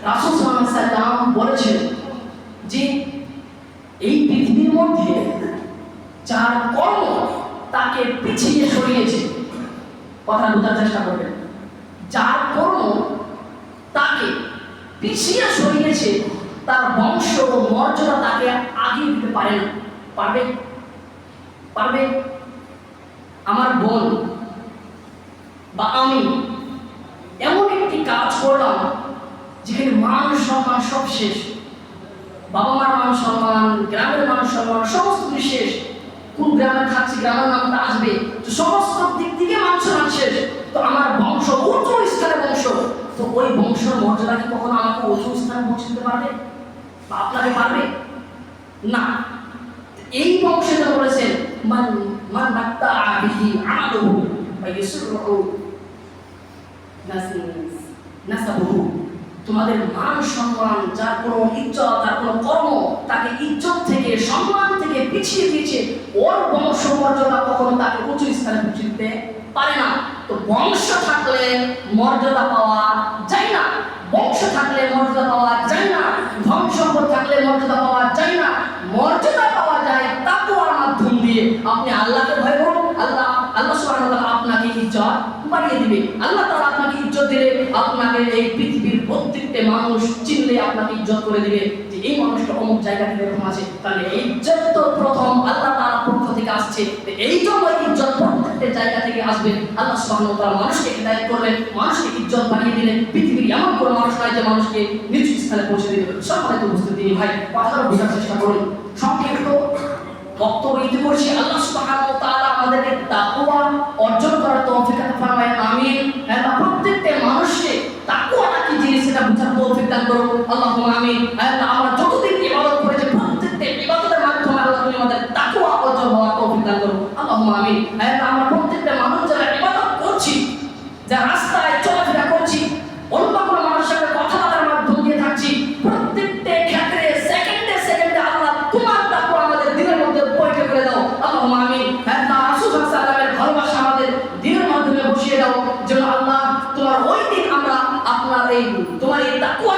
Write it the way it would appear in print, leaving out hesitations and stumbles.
রাসূল সাল্লাল্লাহু আলাইহি ওয়াসাল্লাম বলেছেন যে এই পৃথিবীর মধ্যে যার কর্ম তাকে পিছিয়ে সরিয়েছে, কথা বোঝার চেষ্টা করবেন, যার কর্ম তাকে পিছিয়ে সরিয়েছে তার বংশ ও মর্যাদা তাকে আগিয়ে দিতে পারে না। পারবে? পারবে? আমার বোন বা আমি এমন একটি কাজ করলাম যেখানে মান সম্মান সব শেষ, বাবা মার মান সম্মান, গ্রামের মান সম্মান সমস্ত কিছু শেষ। কোন গ্রামে থাকছি গ্রামের নামটা আসবে, তো সমস্ত দিক থেকে মান সম্মান শেষ। তো আমার বংশ উচ্চ স্থানে বংশ, তো ওই বংশের মর্যাদা কি কখনো আমাকে উচ্চ স্থানে পৌঁছে দিতে পারবে বা আপনাকে পারবে না? এই বংশে তো বলেছেন মান মান মাত্তা বিহি আমালুহু ওয়া ইয়াসরুহু নাসাবুহু। তোমাদের মান সম্মান, যার কোনো ইজ্জত, যার কোনো কর্ম তাকে ইজ্জত থেকে সম্মান থেকে পিছিয়ে দিয়েছে, ওর বংশ মর্যাদা কখনো তাকে উচ্চ স্থানে পৌঁছে দিতে পারে না। তো বংশ থাকলে মর্যাদা পাওয়া যায় না, বংশ থাকলে মর্যাদা পাওয়া যায় না, ধন সম্পদ থাকলে মর্যাদা পাওয়া যায় না। মর্যাদা পাওয়া যায় তাকওয়ার মাধ্যম দিয়ে। আপনি আল্লাহকে ভয় করুন, আল্লাহ সুবহানাহু ওয়া তাআলা আপনাকে ইজ্জত বাড়িয়ে দিবে। আল্লাহ তাআলা আপনাকে ইজ্জত দিলে আপনাকে এই পৃথিবীর প্রত্যেকটা মানুষ চিনলে আপনাকে ইজ্জত করে দিবে যে এই মানুষটা অমুক জায়গা থেকে এরকম আছে। তাহলে এই ইজ্জত তো প্রথম আল্লাহ তাআলার পক্ষ থেকে আসছে, এই জন্য ইজ্জত প্রত্যেকটা জায়গা থেকে আসবে। আল্লাহ সুবহানাহু ওয়া তাআলা মানুষকে হিদায়াত করলেন, মানুষকে ইজ্জত বাড়িয়ে দিলেন। পৃথিবীর এমন কোনো মানুষ নাই যে মানুষকে নিচু স্থানে পৌঁছে দিবে। সম্মানিত উপস্থিতি ভাই, কথাটা বোঝার চেষ্টা করুন। সংক্ষিপ্ত বক্তব্য ইতি করছি। আল্লাহ সুবহানাহু ওয়া তাআলা আমাদেরকে তাকওয়া অর্জন করার তৌফিক দান ফরমায়, আমিন। আল্লাহ প্রত্যেকটা মানুষকে তাকওয়াটা কি জিনিস সেটা বুঝার তৌফিক দান করুন, আল্লাহুম্মা আমিন। আল্লাহ আমরা যতদিন ইবাদত করেছি প্রত্যেকটা ইবাদতের মাধ্যমে আল্লাহ তুমি আমাদের তাকওয়া অর্জন হওয়ার তৌফিক দান করুন, আল্লাহুম্মা আমিন। আল্লাহ আমরা প্রত্যেকটা মানুষ যারা ইবাদত করছি, যারা রাস্তায় চলাফেরা করছি, অন্য কোনো মানুষের সাথে কথাবার্তার মাধ্যম দিয়ে থাকছি, প্রত্যেকটা ক্ষেত্রে সেকেন্ডে সেকেন্ডে আল্লাহ তোমার তাকওয়া আমাদের দিলের মধ্যে পয়টা করে দাও, আল্লাহুম্মা আমিন। আল্লাহ রাসূল সাল্লাল্লাহু আলাইহি ওয়াসাল্লামের ভালোবাসা আমাদের দিলের মাধ্যমে বসিয়ে দাও, যেন আল্লাহ তোমার ওই দিন আমরা আপনার এই তোমার এই তাকওয়া